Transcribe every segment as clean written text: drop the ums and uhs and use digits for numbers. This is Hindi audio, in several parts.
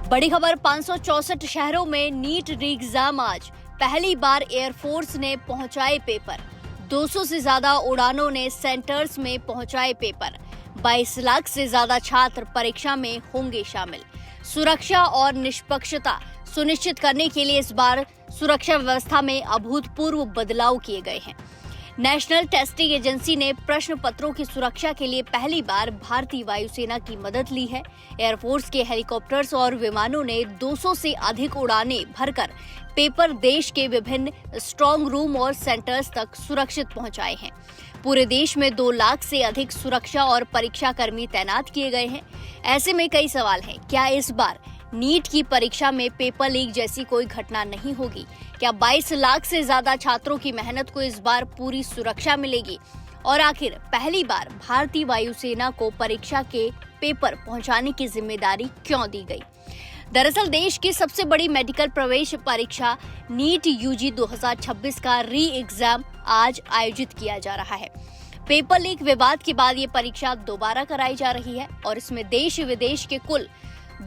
बड़ी खबर 564 शहरों में नीट री एग्जाम आज पहली बार एयरफोर्स ने पहुंचाए पेपर। 200 से ज्यादा उड़ानों ने सेंटर्स में पहुंचाए पेपर। 22 लाख से ज्यादा छात्र परीक्षा में होंगे शामिल। सुरक्षा और निष्पक्षता सुनिश्चित करने के लिए इस बार सुरक्षा व्यवस्था में अभूतपूर्व बदलाव किए गए हैं। नेशनल टेस्टिंग एजेंसी ने प्रश्न पत्रों की सुरक्षा के लिए पहली बार भारतीय वायुसेना की मदद ली है। एयरफोर्स के हेलीकॉप्टर्स और विमानों ने 200 से अधिक उड़ानें भरकर पेपर देश के विभिन्न स्ट्रांग रूम और सेंटर्स तक सुरक्षित पहुंचाए हैं। पूरे देश में 2 लाख से अधिक सुरक्षा और परीक्षा कर्मी तैनात किए गए हैं। ऐसे में कई सवाल हैं, क्या इस बार नीट की परीक्षा में पेपर लीक जैसी कोई घटना नहीं होगी? क्या 22 लाख से ज्यादा छात्रों की मेहनत को इस बार पूरी सुरक्षा मिलेगी? और आखिर पहली बार भारतीय वायुसेना को परीक्षा के पेपर पहुंचाने की जिम्मेदारी क्यों दी गई? दरअसल देश की सबसे बड़ी मेडिकल प्रवेश परीक्षा नीट यूजी 2026 का री एग्जाम आज आयोजित किया जा रहा है। पेपर लीक विवाद के बाद ये परीक्षा दोबारा कराई जा रही है और इसमें देश विदेश के कुल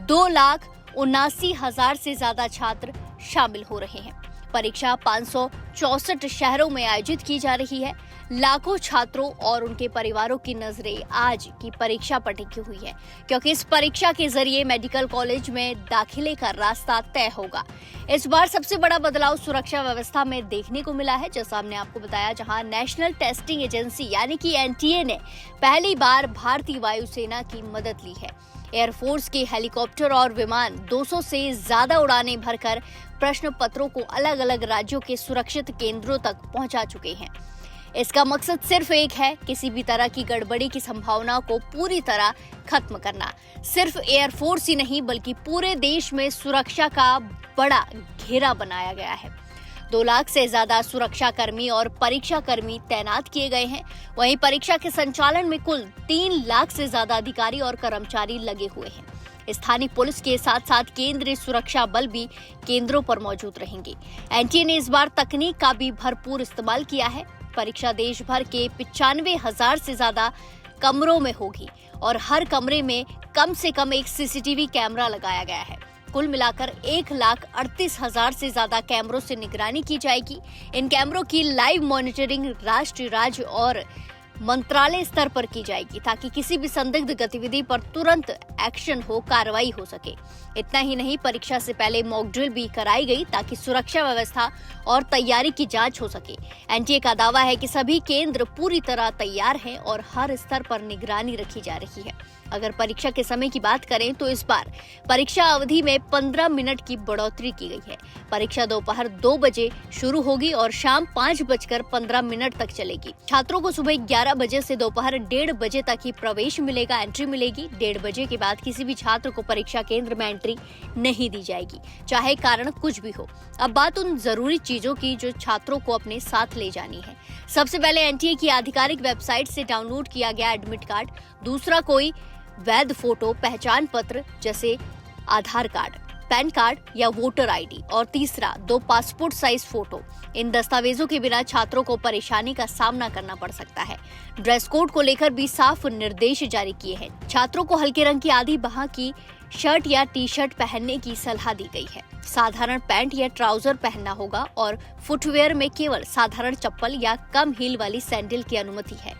2,79,000 से ज्यादा छात्र शामिल हो रहे हैं। परीक्षा 564 शहरों में आयोजित की जा रही है। लाखों छात्रों और उनके परिवारों की नजरें आज की परीक्षा पर टिकी हुई है, क्योंकि इस परीक्षा के जरिए मेडिकल कॉलेज में दाखिले का रास्ता तय होगा। इस बार सबसे बड़ा बदलाव सुरक्षा व्यवस्था में देखने को मिला है, जैसा हमने आपको बताया, जहां नेशनल टेस्टिंग एजेंसी यानी कि एनटीए ने पहली बार भारतीय वायुसेना की मदद ली है। एयरफोर्स के हेलीकॉप्टर और विमान 200 से ज्यादा उड़ानें भरकर प्रश्न पत्रों को अलग अलग राज्यों के सुरक्षित केंद्रों तक पहुंचा चुके हैं। इसका मकसद सिर्फ एक है, किसी भी तरह की गड़बड़ी की संभावना को पूरी तरह खत्म करना। सिर्फ एयरफोर्स ही नहीं बल्कि पूरे देश में सुरक्षा का बड़ा घेरा बनाया गया है। 2 लाख से ज्यादा सुरक्षा कर्मी और परीक्षा कर्मी तैनात किए गए हैं। वहीं परीक्षा के संचालन में कुल 3 लाख से ज्यादा अधिकारी और कर्मचारी लगे हुए हैं। स्थानीय पुलिस के साथ साथ केंद्रीय सुरक्षा बल भी केंद्रों पर मौजूद रहेंगे। एनटीए ने इस बार तकनीक का भी भरपूर इस्तेमाल किया है। परीक्षा देश भर के 95,000 से ज्यादा कमरों में होगी और हर कमरे में कम से कम एक सीसीटीवी कैमरा लगाया गया है। कुल मिलाकर 1,38,000 से ज्यादा कैमरों से निगरानी की जाएगी। इन कैमरों की लाइव मॉनिटरिंग राष्ट्रीय, राज्य और मंत्रालय स्तर पर की जाएगी, ताकि किसी भी संदिग्ध गतिविधि पर तुरंत एक्शन हो, कार्रवाई हो सके। इतना ही नहीं, परीक्षा से पहले मॉक ड्रिल भी कराई गई ताकि सुरक्षा व्यवस्था और तैयारी की जांच हो सके। एनटीए का दावा है कि सभी केंद्र पूरी तरह तैयार हैं और हर स्तर पर निगरानी रखी जा रही है। अगर परीक्षा के समय की बात करें तो इस बार परीक्षा अवधि में 15 मिनट की बढ़ोतरी की गई है। परीक्षा दोपहर 2 बजे शुरू होगी और शाम 5:15 तक चलेगी। छात्रों को सुबह 11 बजे से दोपहर 1:30 बजे तक ही प्रवेश मिलेगा, एंट्री मिलेगी। 1:30 बजे के बाद किसी भी छात्र को परीक्षा केंद्र में एंट्री नहीं दी जाएगी, चाहे कारण कुछ भी हो। अब बात उन जरूरी चीजों की जो छात्रों को अपने साथ ले जानी है। सबसे पहले एनटीए की आधिकारिक वेबसाइट से डाउनलोड किया गया एडमिट कार्ड, दूसरा कोई वैध फोटो, पहचान पत्र जैसे आधार कार्ड, पैन कार्ड या वोटर आईडी, और तीसरा 2 पासपोर्ट साइज फोटो। इन दस्तावेजों के बिना छात्रों को परेशानी का सामना करना पड़ सकता है। ड्रेस कोड को लेकर भी साफ निर्देश जारी किए हैं। छात्रों को हल्के रंग की आधी बाह की शर्ट या टी शर्ट पहनने की सलाह दी गई है। साधारण पैंट या ट्राउजर पहनना होगा और फुटवेयर में केवल साधारण चप्पल या कम हील वाली सैंडल की अनुमति है।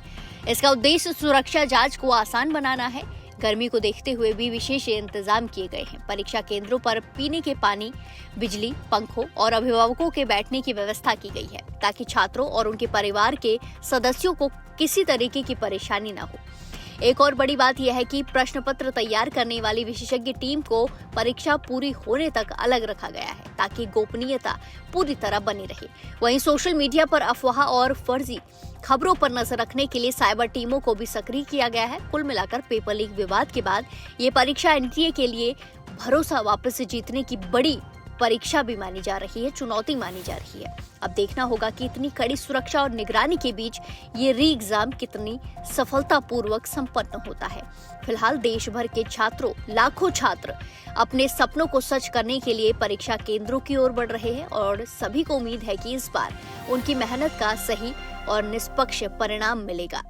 इसका उद्देश्य सुरक्षा जांच को आसान बनाना है। गर्मी को देखते हुए भी विशेष इंतजाम किए गए हैं। परीक्षा केंद्रों पर पीने के पानी, बिजली, पंखों और अभिभावकों के बैठने की व्यवस्था की गई है, ताकि छात्रों और उनके परिवार के सदस्यों को किसी तरीके की परेशानी न हो। एक और बड़ी बात यह है कि प्रश्न पत्र तैयार करने वाली विशेषज्ञ टीम को परीक्षा पूरी होने तक अलग रखा गया है, ताकि गोपनीयता पूरी तरह बनी रहे। वहीं सोशल मीडिया पर अफवाह और फर्जी खबरों पर नजर रखने के लिए साइबर टीमों को भी सक्रिय किया गया है। कुल मिलाकर पेपर लीक विवाद के बाद ये परीक्षा एनटीए के लिए भरोसा वापस जीतने की बड़ी परीक्षा भी मानी जा रही है, चुनौती मानी जा रही है। अब देखना होगा कि इतनी कड़ी सुरक्षा और निगरानी के बीच ये री एग्जाम कितनी सफलतापूर्वक संपन्न होता है। फिलहाल देश भर के छात्रों, लाखों छात्र अपने सपनों को सच करने के लिए परीक्षा केंद्रों की ओर बढ़ रहे हैं और सभी को उम्मीद है कि इस बार उनकी मेहनत का सही और निष्पक्ष परिणाम मिलेगा।